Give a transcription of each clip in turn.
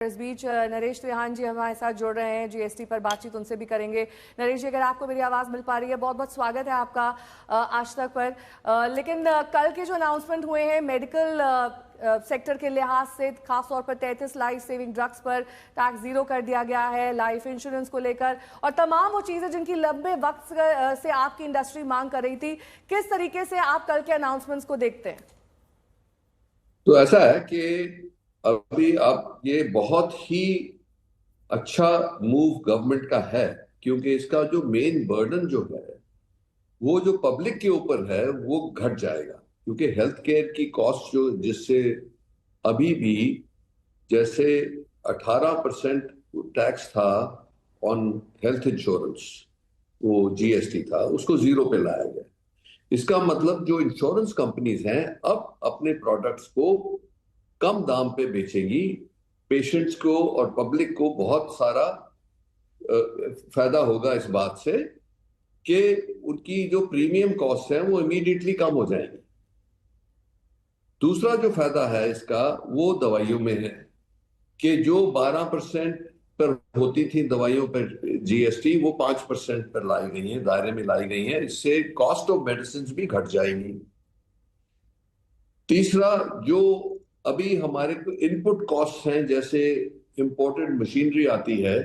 इस बीच नरेश त्रिहान जी हमारे साथ जुड़ रहे हैं, जीएसटी पर बातचीत उनसे भी करेंगे। नरेश जी, अगर आपको मेरी आवाज़ मिल पा रही है, बहुत बहुत स्वागत है आपका आज तक पर। लेकिन कल के जो अनाउंसमेंट हुए हैं मेडिकल सेक्टर के लिहाज से, खासतौर पर 33 लाइफ सेविंग ड्रग्स पर टैक्स जीरो कर दिया गया है, लाइफ इंश्योरेंस को लेकर और तमाम वो चीज़ें जिनकी लंबे वक्त से आपकी इंडस्ट्री मांग कर रही थी। किस तरीके से आप कल के अनाउंसमेंट्स को देखते हैं? तो ऐसा है कि अभी आप ये बहुत ही अच्छा मूव गवर्नमेंट का है, क्योंकि इसका जो मेन बर्डन जो है वो जो पब्लिक के ऊपर है वो घट जाएगा। क्योंकि हेल्थ केयर की कॉस्ट जो जिससे अभी भी जैसे 18% टैक्स था ऑन हेल्थ इंश्योरेंस, वो जीएसटी था, उसको जीरो पे लाया गया। इसका मतलब जो इंश्योरेंस कंपनीज हैं अब अपने प्रोडक्ट्स को कम दाम पे बेचेंगी। पेशेंट्स को और पब्लिक को बहुत सारा फायदा होगा इस बात से कि उनकी जो प्रीमियम कॉस्ट है वो इमीडिएटली कम हो जाएंगी। दूसरा जो फायदा है इसका वो दवाइयों में है कि जो 12% पर होती थी दवाइयों पर जीएसटी, वो 5% पर लाई गई है, दायरे में लाई गई है। इससे कॉस्ट ऑफ मेडिसिन भी घट जाएंगी। तीसरा, जो अभी हमारे इनपुट कॉस्ट हैं, जैसे इंपोर्टेड मशीनरी आती है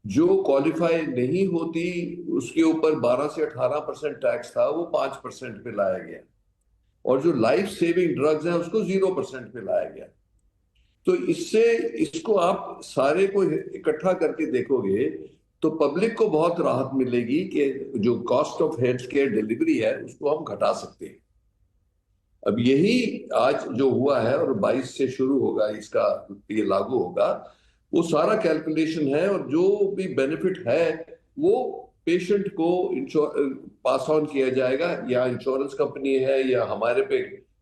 जो क्वालिफाई नहीं होती, उसके ऊपर 12 से 18% टैक्स था, वो 5% पे लाया गया। और जो लाइफ सेविंग ड्रग्स हैं उसको 0% पे लाया गया। तो इससे इसको आप सारे को इकट्ठा करके देखोगे तो पब्लिक को बहुत राहत मिलेगी कि जो cost of health care delivery है उसको हम घटा सकते हैं। अब यही आज जो हुआ है और 22 से शुरू होगा, इसका ये लागू होगा, वो सारा कैलकुलेशन है और जो भी बेनिफिट है वो पेशेंट को पास ऑन किया जाएगा। या इंश्योरेंस कंपनी है या हमारे पे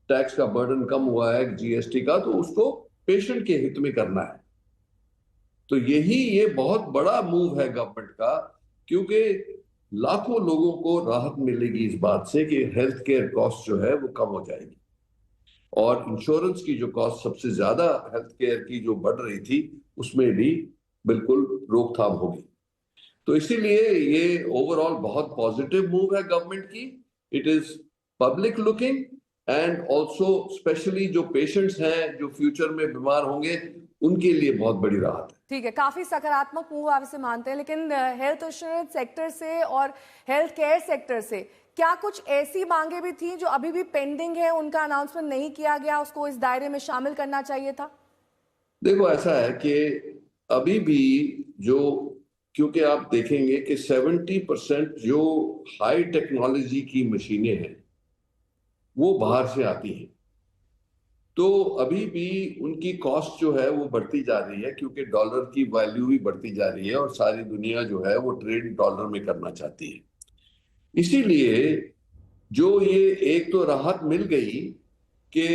टैक्स का बर्डन कम हुआ है जीएसटी का, तो उसको पेशेंट के हित में करना है। तो ये बहुत बड़ा मूव है गवर्नमेंट का, क्योंकि लाखों लोगों को राहत मिलेगी इस बात से कि हेल्थ केयर कॉस्ट जो है वो कम हो जाएगी। और इंश्योरेंस की जो कॉस्ट सबसे ज्यादा हेल्थ केयर की जो बढ़ रही थी उसमें भी बिल्कुल रोकथाम होगी। तो इसीलिए ये ओवरऑल बहुत पॉजिटिव मूव है गवर्नमेंट की। It is public looking and also specially जो पेशेंट्स हैं जो फ्यूचर में बीमार होंगे उनके लिए बहुत बड़ी राहत है। ठीक है, काफी सकारात्मक मूव आप इसे मानते हैं, लेकिन हेल्थ इंश्योरेंस सेक्टर से और हेल्थ केयर सेक्टर से क्या कुछ ऐसी मांगे भी थी जो अभी भी पेंडिंग है, उनका अनाउंसमेंट नहीं किया गया, उसको इस दायरे में शामिल करना चाहिए था? देखो, ऐसा है कि अभी भी जो, क्योंकि आप देखेंगे कि 70% जो हाई टेक्नोलॉजी की मशीनें हैं वो बाहर से आती हैं। तो अभी भी उनकी कॉस्ट जो है वो बढ़ती जा रही है, क्योंकि डॉलर की वैल्यू भी बढ़ती जा रही है और सारी दुनिया जो है वो ट्रेड डॉलर में करना चाहती है। इसीलिए जो ये एक तो राहत मिल गई कि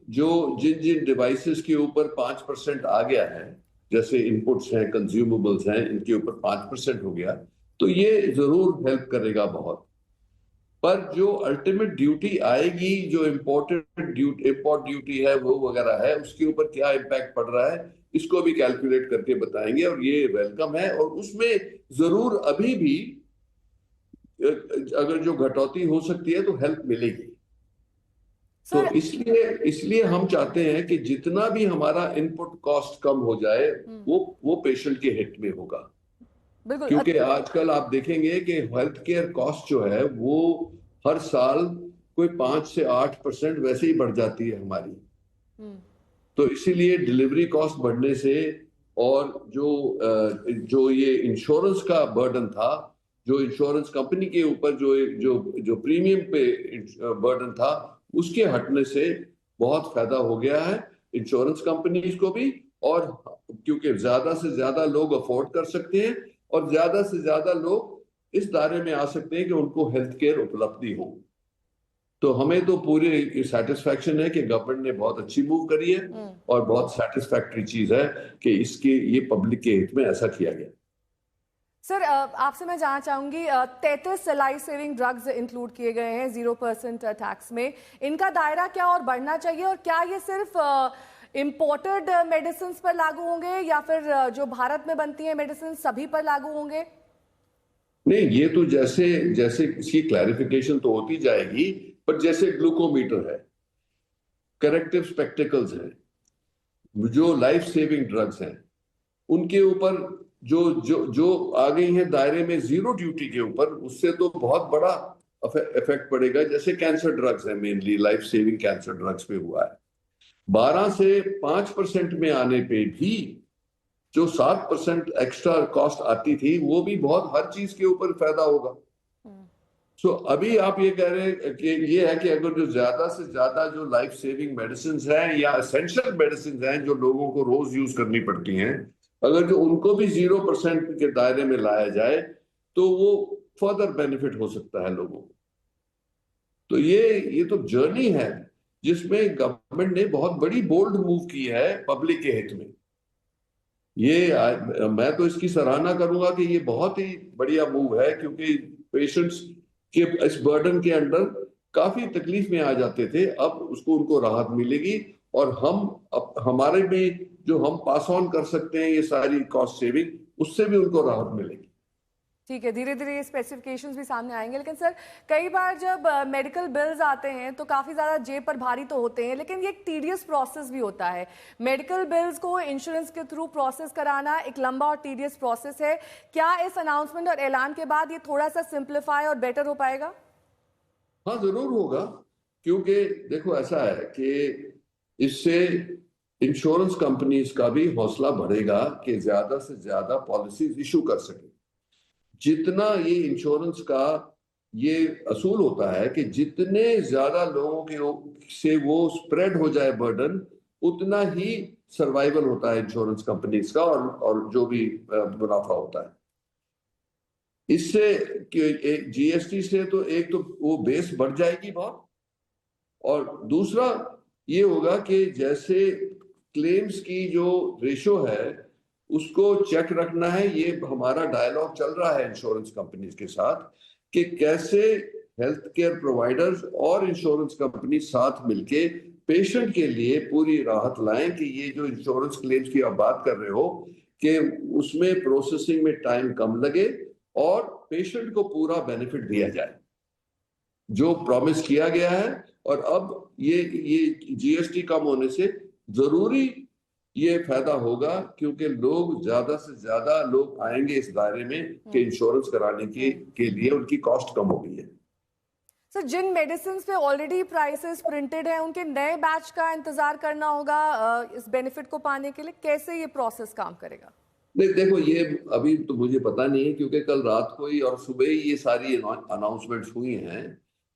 जो जिन जिन डिवाइसेस के ऊपर 5% आ गया है, जैसे इनपुट्स हैं, कंज्यूमेबल्स हैं, इनके ऊपर 5% हो गया, तो ये जरूर हेल्प करेगा बहुत। पर जो अल्टीमेट ड्यूटी आएगी, जो इम्पोर्ट ड्यूटी है वो वगैरह है, उसके ऊपर क्या इम्पैक्ट पड़ रहा है इसको भी कैलकुलेट करके बताएंगे और ये वेलकम है। और उसमें जरूर अभी भी अगर जो घटौती हो सकती है तो हेल्प मिलेगी। तो इसलिए इसलिए हम चाहते हैं कि जितना भी हमारा इनपुट कॉस्ट कम हो जाए वो पेशेंट के हित में होगा। बिल्कुल। क्योंकि आजकल आप देखेंगे कि हेल्थ केयर कॉस्ट जो है वो हर साल कोई 5 से 8% वैसे ही बढ़ जाती है हमारी। तो इसीलिए डिलीवरी कॉस्ट बढ़ने से और जो ये इंश्योरेंस का बर्डन था, जो इंश्योरेंस कंपनी के ऊपर जो जो जो प्रीमियम पे बर्डन था, उसके हटने से बहुत फायदा हो गया है इंश्योरेंस कंपनीज को भी। और क्योंकि ज्यादा से ज्यादा लोग अफोर्ड कर सकते हैं और ज्यादा से ज्यादा लोग इस दायरे में आ सकते हैं कि उनको हेल्थ केयर उपलब्धि हो। तो हमें तो पूरी सेटिस्फैक्शन है कि गवर्नमेंट ने बहुत अच्छी मूव करी है और बहुत सेटिस्फैक्टरी चीज है कि इसके ये पब्लिक के हित में ऐसा किया गया। सर, आपसे मैं जानना चाहूंगी, 33 लाइफ सेविंग ड्रग्स इंक्लूड किए गए हैं 0% टैक्स में। इनका दायरा क्या और बढ़ना चाहिए, और क्या ये सिर्फ इम्पोर्टेड मेडिसिन पर लागू होंगे या फिर जो भारत में बनती है मेडिसिन सभी पर लागू होंगे? नहीं, ये तो जैसे जैसे इसकी क्लैरिफिकेशन तो होती जाएगी, पर जैसे ग्लूकोमीटर है, करेक्टिव स्पेक्टिकल्स हैं, जो लाइफ सेविंग ड्रग्स हैं, उनके ऊपर जो जो जो आ गई है दायरे में जीरो ड्यूटी के ऊपर, उससे तो बहुत बड़ा इफेक्ट पड़ेगा। जैसे कैंसर ड्रग्स है, mainly life saving cancer drugs पे हुआ है। 12 से 5% में आने पे भी जो 7% एक्स्ट्रा कॉस्ट आती थी, वो भी बहुत हर चीज के ऊपर फायदा होगा। सो अभी आप ये कह रहे हैं कि ये है कि अगर जो ज्यादा से ज्यादा जो लाइफ सेविंग मेडिसिन हैं या एसेंशियल मेडिसिन हैं जो लोगों को रोज यूज करनी पड़ती हैं, अगर जो उनको भी 0% के दायरे में लाया जाए तो वो फर्दर बेनिफिट हो सकता है लोगों को। तो ये तो जर्नी है जिसमें गवर्नमेंट ने बहुत बड़ी बोल्ड मूव की है पब्लिक के हित में। मैं तो इसकी सराहना करूंगा कि ये बहुत ही बढ़िया मूव है, क्योंकि पेशेंट्स के इस बर्डन के अंडर काफी तकलीफ में आ जाते थे, अब उसको उनको राहत मिलेगी। और हमारे में जो हम पास ऑन कर सकते हैं ये सारी कॉस्ट सेविंग, उससे भी उनको राहत मिलेगी। ठीक है, धीरे धीरे ये स्पेसिफिकेशंस भी सामने आएंगे। लेकिन सर, कई बार जब मेडिकल बिल्स आते हैं तो काफ़ी ज़्यादा जेब पर भारी तो होते हैं, लेकिन ये एक टीडियस प्रोसेस भी होता है। मेडिकल बिल्स को इंश्योरेंस के थ्रू प्रोसेस कराना एक लंबा और टीडियस प्रोसेस है। क्या इस अनाउंसमेंट और ऐलान के बाद ये थोड़ा सा सिंप्लीफाई और बेटर हो पाएगा? हाँ, जरूर होगा, क्योंकि देखो ऐसा है कि इससे इंश्योरेंस कंपनीज का भी हौसला बढ़ेगा कि ज्यादा से ज्यादा पॉलिसीज इशू कर सके। जितना ये इंश्योरेंस का ये असूल होता है कि जितने ज्यादा लोगों के से वो स्प्रेड हो जाए बर्डन, उतना ही सर्वाइवल होता है इंश्योरेंस कंपनीज का, और जो भी मुनाफा होता है इससे। कि जीएसटी से तो एक तो वो बेस बढ़ जाएगी बहुत, और दूसरा ये होगा कि जैसे क्लेम्स की जो रेशो है उसको चेक रखना है। ये हमारा डायलॉग चल रहा है इंश्योरेंस कंपनीज के साथ कि कैसे हेल्थ केयर प्रोवाइडर्स और इंश्योरेंस कंपनी साथ मिलके पेशेंट के लिए पूरी राहत लाएं कि ये जो इंश्योरेंस क्लेम्स की आप बात कर रहे हो कि उसमें प्रोसेसिंग में टाइम कम लगे और पेशेंट को पूरा बेनिफिट दिया जाए जो प्रॉमिस किया गया है। और अब ये जीएसटी कम होने से जरूरी ये फायदा होगा, क्योंकि लोग ज्यादा से ज्यादा लोग आएंगे इस दायरे में कि इंश्योरेंस कराने के लिए उनकी कॉस्ट कम हो गई है। सर, जिन मेडिसिन पे ऑलरेडी प्राइसेस प्रिंटेड हैं, उनके नए बैच का इंतजार करना होगा इस बेनिफिट को पाने के लिए। कैसे ये प्रोसेस काम करेगा? नहीं, देखो ये अभी तो मुझे पता नहीं है, क्योंकि कल रात को ही और सुबह ही ये सारी अनाउंसमेंट्स हुई हैं।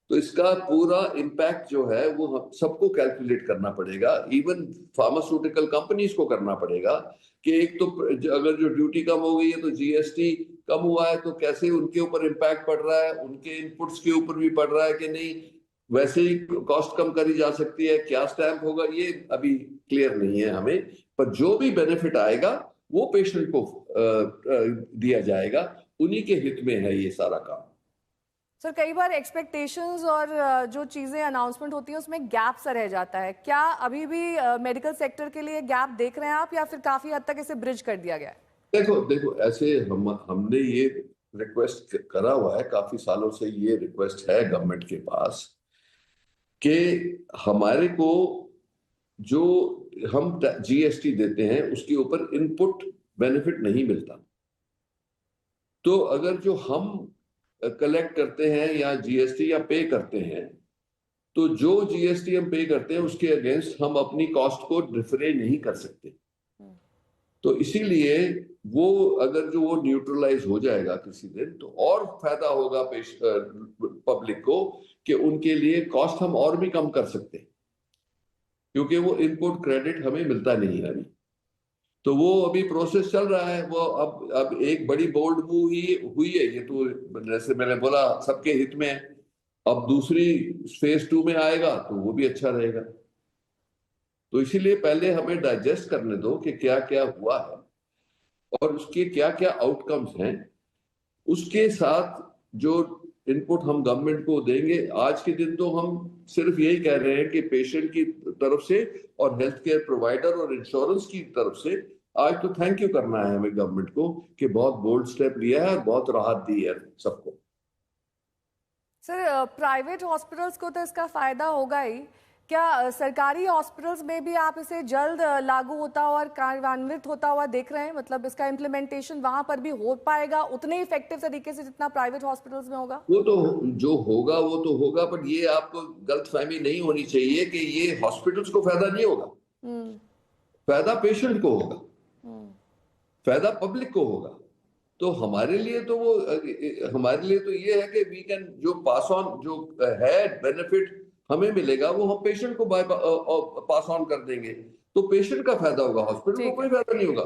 तो इसका पूरा इम्पैक्ट जो है वो सबको कैलकुलेट करना पड़ेगा, इवन फार्मास्यूटिकल कंपनीज को करना पड़ेगा कि एक तो अगर जो ड्यूटी कम हो गई है तो जीएसटी कम हुआ है, तो कैसे उनके ऊपर इम्पैक्ट पड़ रहा है, उनके इनपुट्स के ऊपर भी पड़ रहा है कि नहीं, वैसे ही कॉस्ट कम करी जा सकती है, क्या स्टैम्प होगा, ये अभी क्लियर नहीं है हमें। पर जो भी बेनिफिट आएगा वो पेशेंट को दिया जाएगा, उन्हीं के हित में है ये सारा काम। सर, कई बार एक्सपेक्टेशंस और जो चीजें अनाउंसमेंट होती हैं उसमें गैप सा रह जाता है। क्या अभी भी मेडिकल सेक्टर के लिए गैप देख रहे हैं आप, या फिर काफी हद तक इसे ब्रिज कर दिया गया है? देखो ऐसे हमने ये रिक्वेस्ट करा हुआ है, काफी सालों से ये रिक्वेस्ट है गवर्नमेंट के पास कि हमारे को जो हम जीएसटी देते हैं उसके ऊपर इनपुट बेनिफिट नहीं मिलता। तो अगर जो हम कलेक्ट करते हैं या जीएसटी या पे करते हैं, तो जो जीएसटी हम पे करते हैं उसके अगेंस्ट हम अपनी कॉस्ट को डिफरे नहीं कर सकते। तो इसीलिए वो अगर जो वो न्यूट्रलाइज हो जाएगा किसी दिन, तो और फायदा होगा पब्लिक को कि उनके लिए कॉस्ट हम और भी कम कर सकते हैं, क्योंकि वो इनपुट क्रेडिट हमें मिलता नहीं है अभी। तो वो अभी प्रोसेस चल रहा है। वो अब एक बड़ी बोल्ड मूव ही हुई है, ये तो जैसे मैंने बोला सबके हित में है। अब दूसरी फेज 2 में आएगा तो वो भी अच्छा रहेगा। तो इसीलिए पहले हमें डाइजेस्ट करने दो कि क्या क्या हुआ है और उसके क्या क्या आउटकम्स हैं। उसके साथ जो इनपुट हम गवर्नमेंट को देंगे। आज के दिन तो हम सिर्फ यही कह रहे हैं कि पेशेंट की तरफ से और हेल्थ केयर प्रोवाइडर और इंश्योरेंस की तरफ से आज तो थैंक यू करना है हमें गवर्नमेंट को कि बहुत बोल्ड स्टेप लिया है और बहुत राहत दी है सबको। सर, प्राइवेट हॉस्पिटल्स को तो इसका फायदा होगा ही, क्या सरकारी हॉस्पिटल्स में भी आप इसे जल्द लागू होता और कार्यान्वित होता हुआ देख रहे हैं? मतलब इसका इम्प्लीमेंटेशन वहां पर भी हो पाएगा उतने इफेक्टिव तरीके से जितना प्राइवेट हॉस्पिटल्स में होगा? वो तो जो होगा वो तो होगा, पर ये आपको गलतफहमी नहीं होनी चाहिए कि ये हॉस्पिटल्स को फायदा नहीं होगा। फायदा पेशेंट को होगा, फायदा पब्लिक को होगा। तो हमारे लिए तो ये है कि वी कैन जो पास ऑन जो है बेनिफिट हमें मिलेगा वो हम पेशेंट को पास ऑन कर देंगे, तो पेशेंट का फायदा होगा, हॉस्पिटल को कोई फायदा नहीं होगा।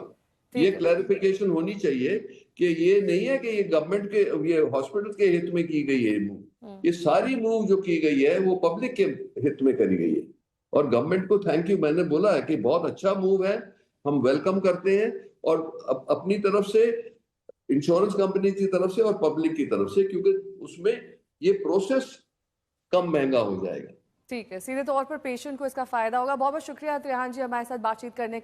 ये क्लैरिफिकेशन होनी चाहिए कि ये नहीं है कि ये गवर्नमेंट के ये हॉस्पिटल के हित में की गई है मूव। ये सारी मूव जो की गई है वो पब्लिक के हित में करी गई है और गवर्नमेंट को थैंक यू मैंने बोला है कि बहुत अच्छा मूव है, हम वेलकम करते हैं और अपनी तरफ से इंश्योरेंस कंपनी की तरफ से और पब्लिक की तरफ से, क्योंकि उसमें ये प्रोसेस कम महंगा हो जाएगा। ठीक है, सीधे तौर पर पेशेंट को इसका फायदा होगा। बहुत बहुत शुक्रिया त्रिहान जी हमारे साथ बातचीत करने के लिए।